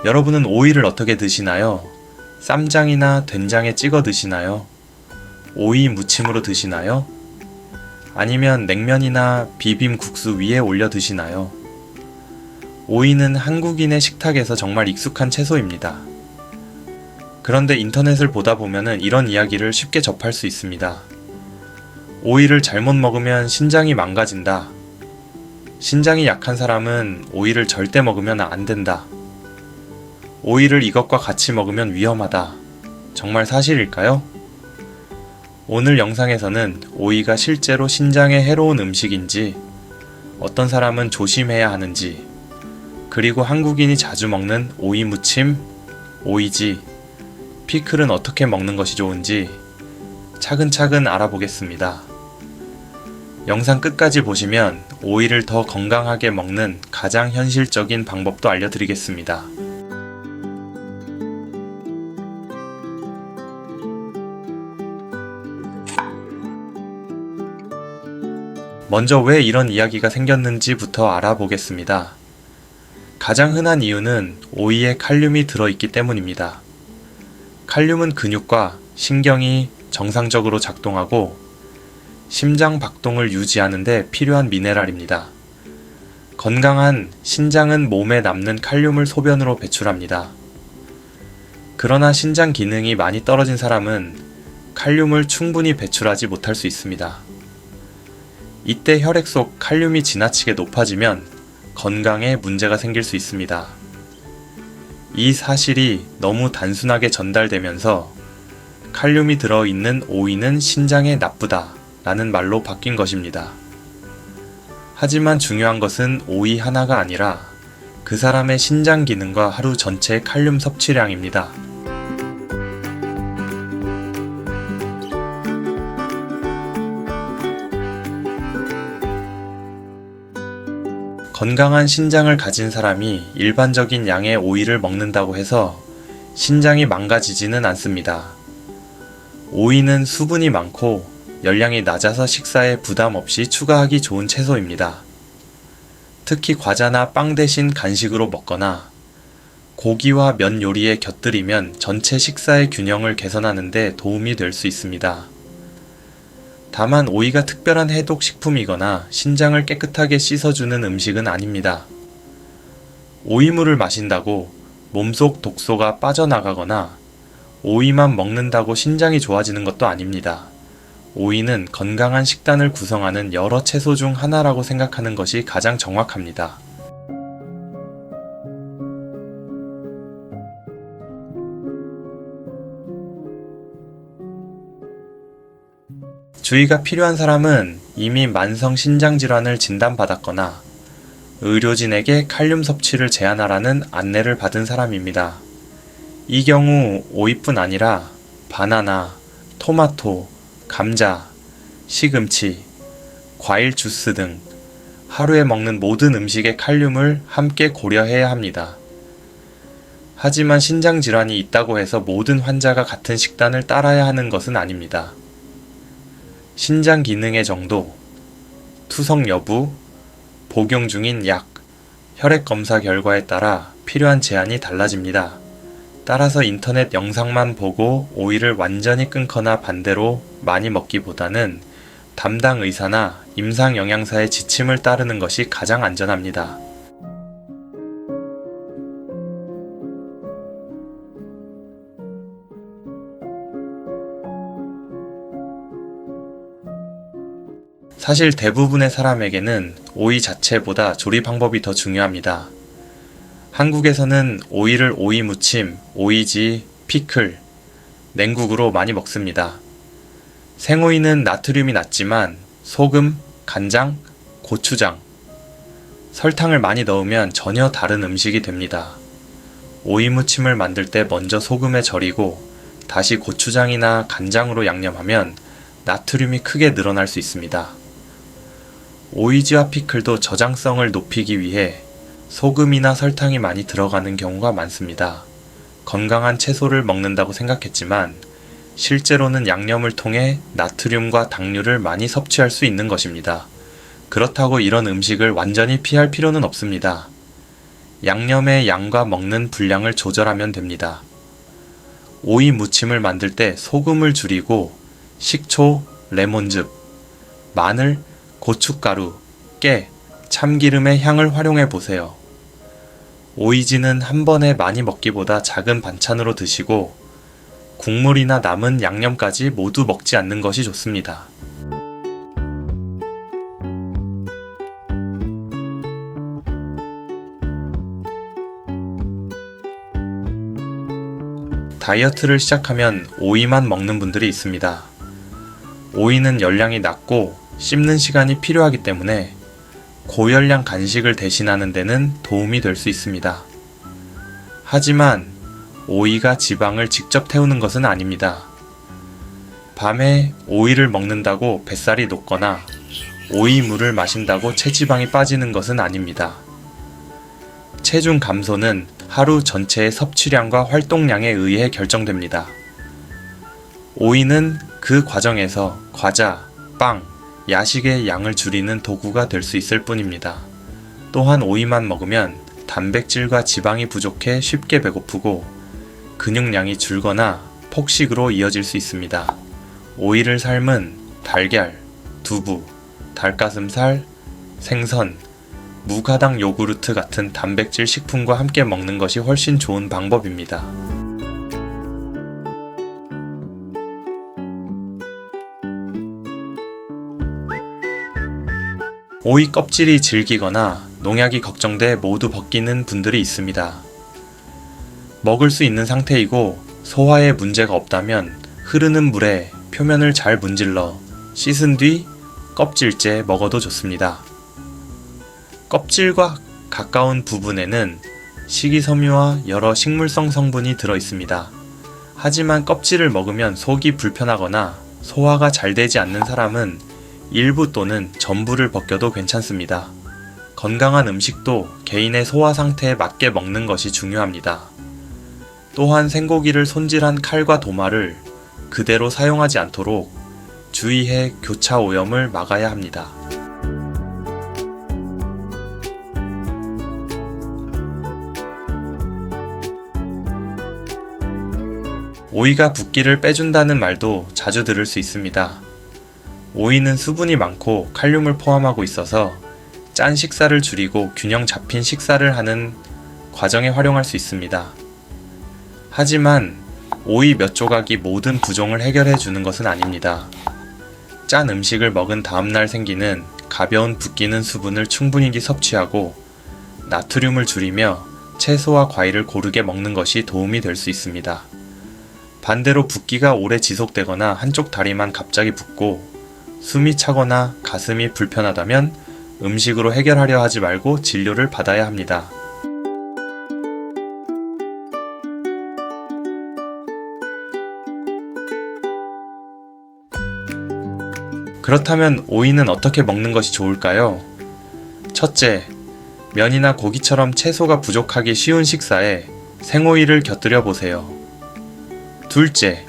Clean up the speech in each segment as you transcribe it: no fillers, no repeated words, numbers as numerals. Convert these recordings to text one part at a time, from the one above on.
여러분은 오이를 어떻게 드시나요? 쌈장이나 된장에 찍어 드시나요? 오이 무침으로 드시나요? 아니면 냉면이나 비빔국수 위에 올려 드시나요? 오이는 한국인의 식탁에서 정말 익숙한 채소입니다. 그런데 인터넷을 보다 보면은 이런 이야기를 쉽게 접할 수 있습니다. 오이를 잘못 먹으면 신장이 망가진다. 신장이 약한 사람은 오이를 절대 먹으면 안 된다. 오이를 이것과 같이 먹으면 위험하다. 정말 사실일까요? 오늘 영상에서는 오이가 실제로 신장에 해로운 음식인지, 어떤 사람은 조심해야 하는지, 그리고 한국인이 자주 먹는 오이 무침, 오이지, 피클은 어떻게 먹는 것이 좋은지 차근차근 알아보겠습니다. 영상 끝까지 보시면 오이를 더 건강하게 먹는 가장 현실적인 방법도 알려드리겠습니다. 먼저 왜 이런 이야기가 생겼는지부터 알아보겠습니다. 가장 흔한 이유는 오이에 칼륨이 들어있기 때문입니다. 칼륨은 근육과 신경이 정상적으로 작동하고 심장 박동을 유지하는 데 필요한 미네랄입니다. 건강한 신장은 몸에 남는 칼륨을 소변으로 배출합니다. 그러나 신장 기능이 많이 떨어진 사람은 칼륨을 충분히 배출하지 못할 수 있습니다. 이때 혈액 속 칼륨이 지나치게 높아지면 건강에 문제가 생길 수 있습니다. 이 사실이 너무 단순하게 전달되면서 칼륨이 들어있는 오이는 신장에 나쁘다 라는 말로 바뀐 것입니다. 하지만 중요한 것은 오이 하나가 아니라 그 사람의 신장 기능과 하루 전체의 칼륨 섭취량입니다. 건강한 신장을 가진 사람이 일반적인 양의 오이를 먹는다고 해서 신장이 망가지지는 않습니다. 오이는 수분이 많고 열량이 낮아서 식사에 부담 없이 추가하기 좋은 채소입니다. 특히 과자나 빵 대신 간식으로 먹거나 고기와 면 요리에 곁들이면 전체 식사의 균형을 개선하는 데 도움이 될 수 있습니다. 다만 오이가 특별한 해독 식품이거나 신장을 깨끗하게 씻어주는 음식은 아닙니다. 오이물을 마신다고 몸속 독소가 빠져나가거나 오이만 먹는다고 신장이 좋아지는 것도 아닙니다. 오이는 건강한 식단을 구성하는 여러 채소 중 하나라고 생각하는 것이 가장 정확합니다. 주의가 필요한 사람은 이미 만성 신장질환을 진단받았거나 의료진에게 칼륨 섭취를 제한하라는 안내를 받은 사람입니다. 이 경우 오이뿐 아니라 바나나, 토마토, 감자, 시금치, 과일 주스 등 하루에 먹는 모든 음식의 칼륨을 함께 고려해야 합니다. 하지만 신장질환이 있다고 해서 모든 환자가 같은 식단을 따라야 하는 것은 아닙니다. 신장 기능의 정도, 투석 여부, 복용 중인 약, 혈액 검사 결과에 따라 필요한 제한이 달라집니다. 따라서 인터넷 영상만 보고 오이를 완전히 끊거나 반대로 많이 먹기보다는 담당 의사나 임상 영양사의 지침을 따르는 것이 가장 안전합니다. 사실 대부분의 사람에게는 오이 자체보다 조리 방법이 더 중요합니다. 한국에서는 오이를 오이 무침, 오이지, 피클, 냉국으로 많이 먹습니다. 생오이는 나트륨이 낮지만 소금, 간장, 고추장, 설탕을 많이 넣으면 전혀 다른 음식이 됩니다. 오이 무침을 만들 때 먼저 소금에 절이고 다시 고추장이나 간장으로 양념하면 나트륨이 크게 늘어날 수 있습니다. 오이지와 피클도 저장성을 높이기 위해 소금이나 설탕이 많이 들어가는 경우가 많습니다. 건강한 채소를 먹는다고 생각했지만 실제로는 양념을 통해 나트륨과 당류를 많이 섭취할 수 있는 것입니다. 그렇다고 이런 음식을 완전히 피할 필요는 없습니다. 양념의 양과 먹는 분량을 조절하면 됩니다. 오이 무침을 만들 때 소금을 줄이고 식초, 레몬즙, 마늘, 고춧가루, 깨, 참기름의 향을 활용해 보세요. 오이지는 한 번에 많이 먹기보다 작은 반찬으로 드시고 국물이나 남은 양념까지 모두 먹지 않는 것이 좋습니다. 다이어트를 시작하면 오이만 먹는 분들이 있습니다. 오이는 열량이 낮고 씹는 시간이 필요하기 때문에 고열량 간식을 대신하는 데는 도움이 될 수 있습니다. 하지만 오이가 지방을 직접 태우는 것은 아닙니다. 밤에 오이를 먹는다고 뱃살이 녹거나 오이물을 마신다고 체지방이 빠지는 것은 아닙니다. 체중 감소는 하루 전체의 섭취량과 활동량에 의해 결정됩니다. 오이는 그 과정에서 과자, 빵, 야식의 양을 줄이는 도구가 될 수 있을 뿐입니다. 또한 오이만 먹으면 단백질과 지방이 부족해 쉽게 배고프고 근육량이 줄거나 폭식으로 이어질 수 있습니다. 오이를 삶은 달걀, 두부, 닭가슴살, 생선, 무가당 요구르트 같은 단백질 식품과 함께 먹는 것이 훨씬 좋은 방법입니다. 오이 껍질이 질기거나 농약이 걱정돼 모두 벗기는 분들이 있습니다. 먹을 수 있는 상태이고 소화에 문제가 없다면 흐르는 물에 표면을 잘 문질러 씻은 뒤 껍질째 먹어도 좋습니다. 껍질과 가까운 부분에는 식이섬유와 여러 식물성 성분이 들어 있습니다. 하지만 껍질을 먹으면 속이 불편하거나 소화가 잘 되지 않는 사람은 일부 또는 전부를 벗겨도 괜찮습니다. 건강한 음식도 개인의 소화 상태에 맞게 먹는 것이 중요합니다. 또한 생고기를 손질한 칼과 도마를 그대로 사용하지 않도록 주의해 교차 오염을 막아야 합니다. 오이가 붓기를 빼준다는 말도 자주 들을 수 있습니다. 오이는 수분이 많고 칼륨을 포함하고 있어서 짠 식사를 줄이고 균형 잡힌 식사를 하는 과정에 활용할 수 있습니다. 하지만 오이 몇 조각이 모든 부종을 해결해 주는 것은 아닙니다. 짠 음식을 먹은 다음날 생기는 가벼운 붓기는 수분을 충분히 섭취하고 나트륨을 줄이며 채소와 과일을 고르게 먹는 것이 도움이 될 수 있습니다. 반대로 붓기가 오래 지속되거나 한쪽 다리만 갑자기 붓고 숨이 차거나 가슴이 불편하다면 음식으로 해결하려 하지 말고 진료를 받아야 합니다. 그렇다면 오이는 어떻게 먹는 것이 좋을까요? 첫째, 면이나 고기처럼 채소가 부족하기 쉬운 식사에 생오이를 곁들여 보세요. 둘째,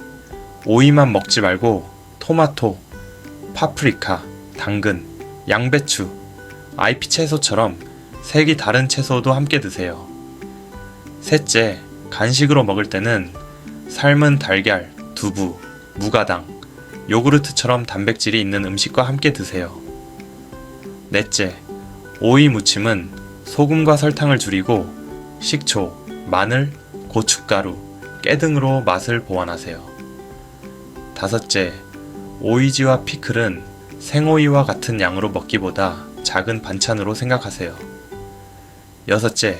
오이만 먹지 말고 토마토, 파프리카, 당근, 양배추, 아이피 채소처럼 색이 다른 채소도 함께 드세요. 셋째, 간식으로 먹을 때는 삶은 달걀, 두부, 무가당, 요구르트처럼 단백질이 있는 음식과 함께 드세요. 넷째, 오이 무침은 소금과 설탕을 줄이고 식초, 마늘, 고춧가루, 깨 등으로 맛을 보완하세요. 다섯째, 오이지와 피클은 생오이와 같은 양으로 먹기보다 작은 반찬으로 생각하세요. 여섯째,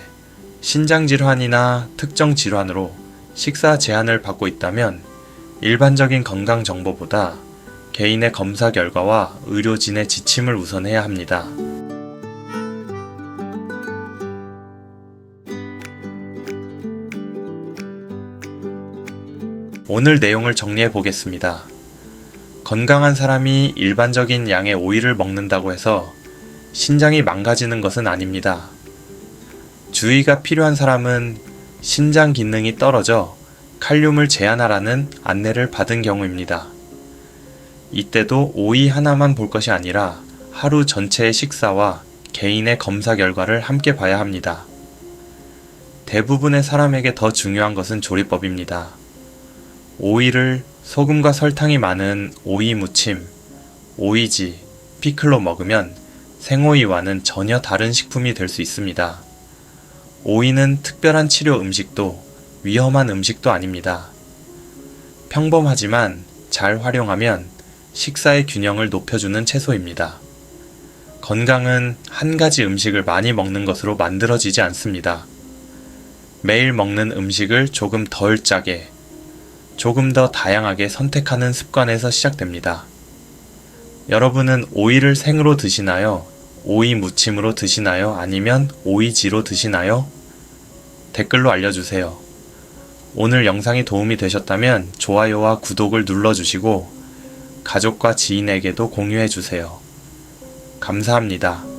신장질환이나 특정 질환으로 식사 제한을 받고 있다면 일반적인 건강 정보보다 개인의 검사 결과와 의료진의 지침을 우선해야 합니다. 오늘 내용을 정리해 보겠습니다. 건강한 사람이 일반적인 양의 오이를 먹는다고 해서 신장이 망가지는 것은 아닙니다. 주의가 필요한 사람은 신장 기능이 떨어져 칼륨을 제한하라는 안내를 받은 경우입니다. 이때도 오이 하나만 볼 것이 아니라 하루 전체의 식사와 개인의 검사 결과를 함께 봐야 합니다. 대부분의 사람에게 더 중요한 것은 조리법입니다. 오이를 소금과 설탕이 많은 오이 무침, 오이지, 피클로 먹으면 생오이와는 전혀 다른 식품이 될 수 있습니다. 오이는 특별한 치료 음식도 위험한 음식도 아닙니다. 평범하지만 잘 활용하면 식사의 균형을 높여주는 채소입니다. 건강은 한 가지 음식을 많이 먹는 것으로 만들어지지 않습니다. 매일 먹는 음식을 조금 덜 짜게, 조금 더 다양하게 선택하는 습관에서 시작됩니다. 여러분은 오이를 생으로 드시나요? 오이 무침으로 드시나요? 아니면 오이지로 드시나요? 댓글로 알려주세요. 오늘 영상이 도움이 되셨다면 좋아요와 구독을 눌러주시고 가족과 지인에게도 공유해주세요. 감사합니다.